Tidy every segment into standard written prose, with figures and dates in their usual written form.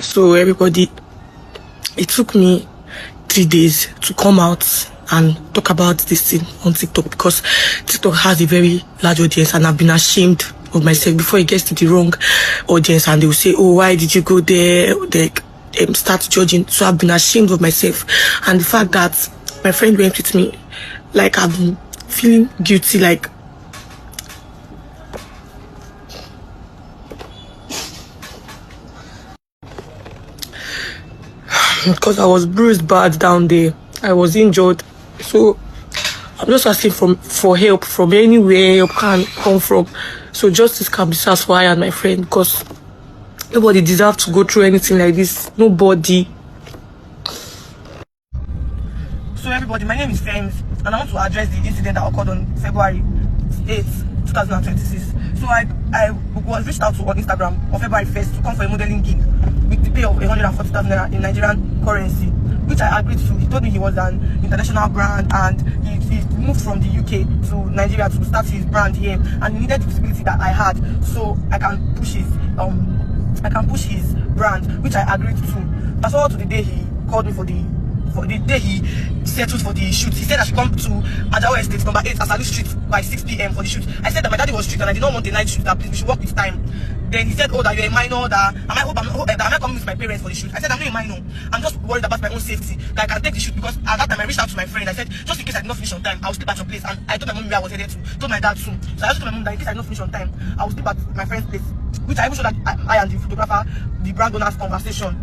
So everybody, it took me 3 days to come out and talk about this thing on TikTok, because TikTok has a very large audience, and I've been ashamed of myself before it gets to the wrong audience and they will say, oh, why did you go there? They start judging. So I've been ashamed of myself, and the fact that my friend went with me, like, I've been feeling guilty, like because I was bruised bad down there. I was injured. So I'm just asking for help from anywhere help can come from. So justice can be served for I and my friend, because nobody deserves to go through anything like this. Nobody. So everybody, my name is Fems, and I want to address the incident that occurred on February 8th, 2026. So I was reached out to on Instagram on February 1st to come for a modeling gig with the pay of 140,000 naira in Nigerian currency, which I agreed to. He told me he was an international brand, and he moved from the UK to Nigeria to start his brand here, and he needed the visibility that I had, so I can push his brand, which I agreed to. Fast forward to the day he called me for the day he settled for the shoot. He said I should come to Ajawa Estate, number 8, Asalu Street by 6 p.m. for the shoot. I said that my daddy was strict and I did not want a night shoot, that please we should work with time. Then he said, oh, that you're a minor, that am I coming with my parents for the shoot? I said, I'm not a minor. I'm just worried about my own safety, that I can take the shoot, because at that time I reached out to my friend. I said, just in case I did not finish on time, I will sleep at your place. And I told my mom where I was headed to, told my dad soon. So I just told my mom that in case I did not finish on time, I will sleep at my friend's place, which I even showed that I and the photographer, the brand owner's conversation.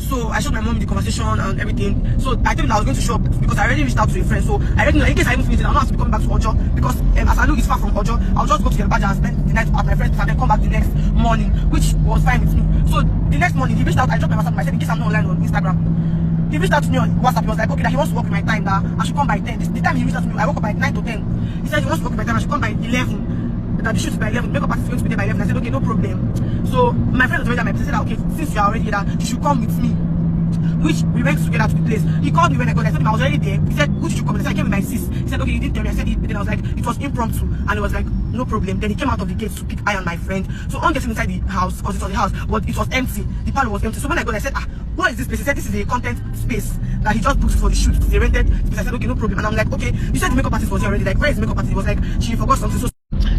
So I showed my mom the conversation and everything. So I told him I was going to shop, because I already reached out to a friend. So I already know in case I even finish it, I'll not have to be coming back to Ojo, because as I know it's far from Ojo, I'll just go to Yelbaja and spend the night at my friend's and then come back the next morning, which was fine with me. So the next morning he reached out. I dropped my WhatsApp. I said, in case I'm not online on Instagram. He reached out to me on WhatsApp. He was like, okay, that he wants to work with my time, that I should come by 10. The time he reached out to me, I woke up by 9 to 10. He said he wants to work with my time, I should come by 11. That the shoot is by 11, makeup artist is going to be there by 11. I said, okay, no problem. So my friend was already at my place. I said, okay, since you are already here, you should come with me. Which we went together to the place. He called me when I got there. I told him I was already there. He said, who did you come? I said, I came with my sis. He said, okay, you didn't tell me. I said, then I was like, it was impromptu. And it was like, no problem. Then he came out of the gate to pick I and my friend. So on getting inside the house, because it was the house, but it was empty. The parlor was empty. So when I got there, I said, what is this place? He said, this is a content space that he just booked for the shoot. It's a rented space. I said, okay, no problem. And I'm like, okay, you said the makeup artist was here already. Like, where is the makeup artist? He was like, she forgot something. So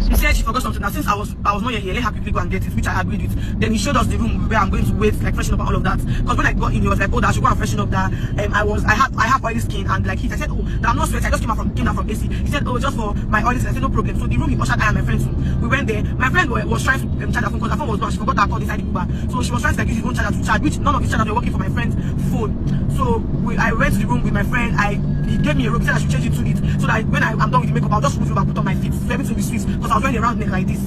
he said she forgot something. Now since I was not here, let her quickly go and get it, which I agreed with. Then he showed us the room where I'm going to wait, like freshen up and all of that. Because when I got in, he was like, oh, that I should go and freshen up, that I have oily skin and like heat. I said, oh, that I'm not sweaty, I just came out from AC. He said, oh, just for my oily skin. I said, no problem. So the room he ushered I and my friends to. We went there. My friend was trying to charge her phone, because her phone was gone. She forgot her cord inside the Uber. So she was trying to like use his own charger to charge, which none of his chargers were working for my friend's phone. So I went to the room with my friend. He gave me a robe. He said I should change it to it, so that when I'm done with the makeup, I'll just remove it and put on my feet, so everything will be sweet, because I was wearing a round neck like this.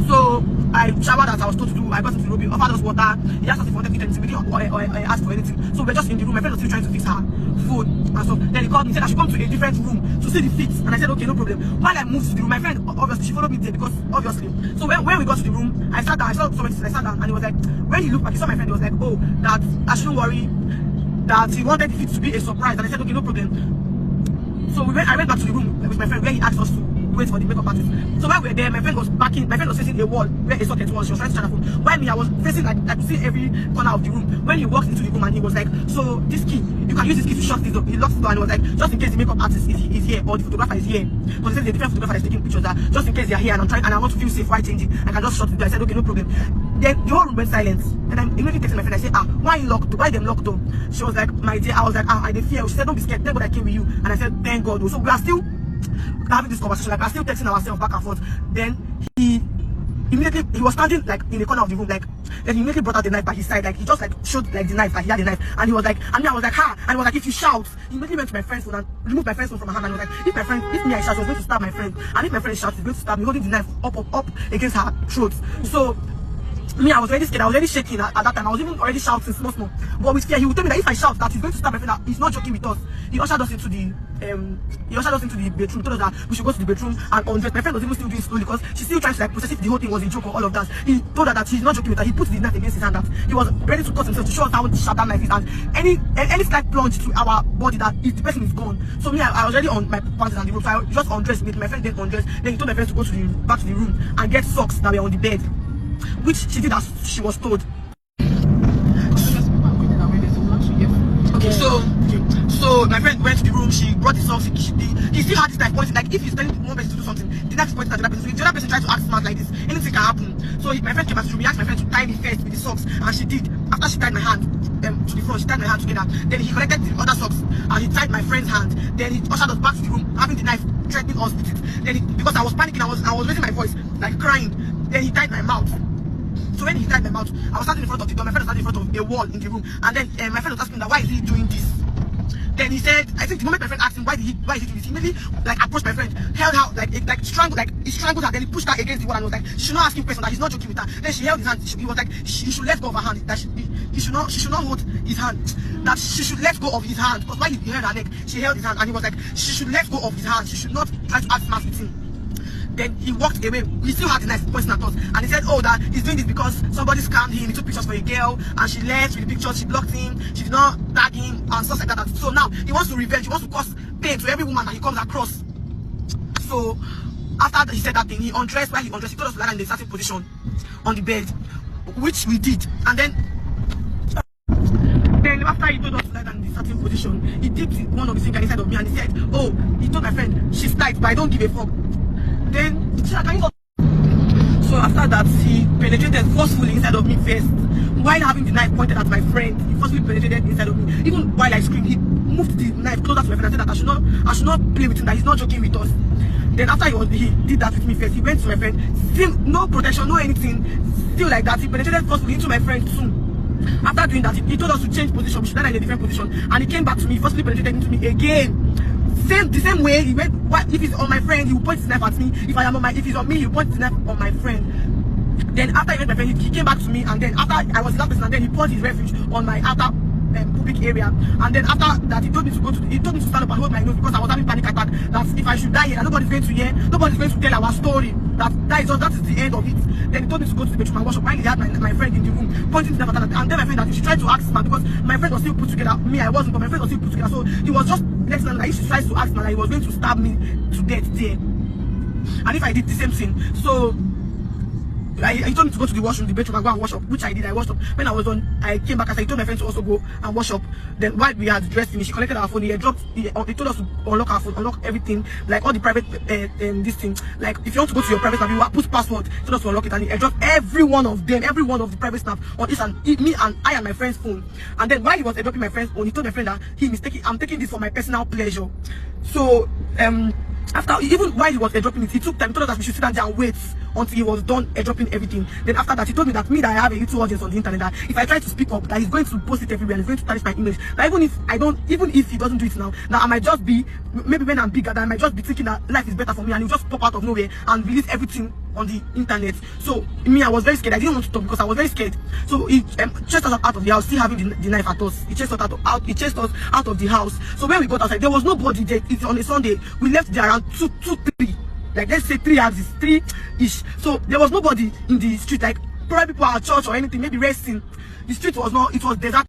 So I showered as I was told to do. I got into the room, he offered us water. He asked us if we wanted to eat anything, or asked for anything. So we're just in the room. My friend was still trying to fix her phone and stuff. Then he called me, said I should come to a different room to see the fit. And I said, okay, no problem. While I moved to the room, my friend, obviously, she followed me there, because obviously. So when we got to the room, I sat down. I saw somebody, I sat down, and he was like, when he looked back, he saw my friend. He was like, oh, that I shouldn't worry, that he wanted the fit to be a surprise. And I said, okay, no problem. So I went back to the room with my friend, where he asked us to wait for the makeup artist. So while we were there, my friend was facing a wall where a socket was. She was trying to charge her phone. While me, I was facing like to see every corner of the room. When he walked into the room, and he was like, so this key, you can use this key to shut this door. He locked the door, and he was like, just in case the makeup artist is here, or the photographer is here, because there's a different photographer that's taking pictures, that just in case they're here and I want to feel safe while changing, I can just shut the door. I said, okay, no problem. Then the whole room went silent. And I'm immediately texting my friend. I said, why you locked? Why them locked door? She was like, my dear. I was like, I did fear. She said, don't be scared. Thank God I came with you. And I said, thank God. So we are still having this conversation, like we're still texting ourselves back and forth. Then he was standing like in the corner of the room, like then he immediately brought out the knife by his side, like he just like showed like the knife, like he had the knife, and he was like, and me I was like, ha, and he was like, if you shout, he immediately went to my friend's phone and removed my friend's phone from her hand, and he was like, if me I shout, she was going to stab my friend, and if my friend shouts, he's going to stab me, holding the knife up against her throat. So me, I was already scared. I was already shaking at that time. I was even already shouting small. But with fear, he would tell me that if I shout, that he's going to stab my friend. That he's not joking with us. He ushered us into the bedroom. Told us that we should go to the bedroom and undress. My friend was even still doing slowly, because she's still trying to like process if the whole thing was a joke or all of that. He told her that he's not joking with her. He put the knife against his hand, that he was ready to cut himself, to show us how sharp that knife is, and any slight plunge to our body, that if the person is gone. So me, I was already on my pants and the room, so I just undressed with my friend. Then undressed. Then he told my friend to go back to the room and get socks that were on the bed. which she did as she was told. Okay, so my friend went to the room, she brought the socks, he still had this knife pointing, like if he's telling one person to do something, the knife is pointing at the other person. So if the other person tries to act smart like this, anything can happen. So my friend came back to the room, he asked my friend to tie me first with the socks, and she did. After she tied my hand to the front, she tied my hand together. Then he collected the other socks and he tied my friend's hand. Then he ushered us back to the room, having the knife threatening us with it. Then because I was panicking, I was raising my voice, like crying. Then he tied my mouth. So when he tied my mouth, I was standing in front of the door, my friend was standing in front of a wall in the room, and then my friend was asking that why is he doing this? Then he said, I think the moment my friend asked him why is he doing this, he immediately like approached my friend, held her like strangled her, then he pushed her against the wall and was like, she should not ask him questions, that he's not joking with her. Then she held his hand, he was like, he should let go of her hand, that she should not hold his hand, that she should let go of his hand, because while he held her neck, she held his hand, and he was like, she should let go of his hand, she should not try to act smart with him. Then he walked away. He still had the knife pointing at us, and he said, oh, that he's doing this because somebody scammed him. He took pictures for a girl and she left with the pictures, she blocked him, she did not tag him and stuff like that. So now he wants to revenge, he wants to cause pain to every woman that he comes across. So after he said that thing, he undressed. While he undressed, he told us to lie in a certain position on the bed, which we did. And then after he told us to lie in a certain position, he dipped one of his fingers inside of me and he said, oh, he told my friend she's tight but I don't give a fuck. Then so after that, he penetrated forcefully inside of me first, while having the knife pointed at my friend. He forcefully penetrated inside of me. Even while I screamed, he moved the knife closer to my friend and said that I should not play with him, that he's not joking with us. Then after he did that with me first, he went to my friend, still no protection, no anything, still like that. He penetrated forcefully into my friend too. After doing that, he told us to change position, we should lie in a different position, and he came back to me, forcefully penetrated into me again. The same way he went. If he's on my friend, he will point his knife at me. If he's on me, he will point his knife on my friend. Then after he went my friend, he came back to me, and then after I was the last person, and then he poured his refuge on my outer pubic area. And then after that, he told me to stand up and hold my nose because I was having panic attack. That if I should die here, nobody's going to hear, nobody's going to tell our story. That is the end of it. Then he told me to go to the bedroom and wash up while he had my friend in the room pointing to the knife at her. And then my friend that she tried to act smart because my friend was still put together. Me, I wasn't, but my friend was still put together. So he was just letting her know that if she tries to act smart, like he was going to stab me to death there. And if I did the same thing, so he told me to go to the washroom, the bedroom, and go and wash up, which I did. I washed up. When I was done, I came back. He told my friend to also go and wash up. Then while we had dressed finished, she collected our phone. He told us to unlock our phone, unlock everything, like all the private this thing. Like if you want to go to your private snap, you put password. He told us to unlock it, and he dropped every one of the private snap on me and I and my friend's phone. And then while he was dropping my friend's phone, he told my friend that I'm taking this for my personal pleasure. So after, even while he was dropping it, he took time. He told us that we should sit down there and wait until he was done dropping everything. Then after that, he told me that that I have a little audience on the internet, that if I try to speak up, that he's going to post it everywhere and he's going to tarnish my image. That even if he doesn't do it now, I might just be, maybe when I'm bigger, that I might just be thinking that life is better for me, and he'll just pop out of nowhere and release everything on the internet. So me, I was very scared. I didn't want to talk because I was very scared. So he chased us out of the house, still having the knife at us. He chased us out of the house. So when we got outside, there was nobody there. It's on a Sunday. We left there around 2, 3. Like let's say 3 houses, 3-ish. So there was nobody in the street, like probably people at church or anything, maybe resting. The street was not, it was desert.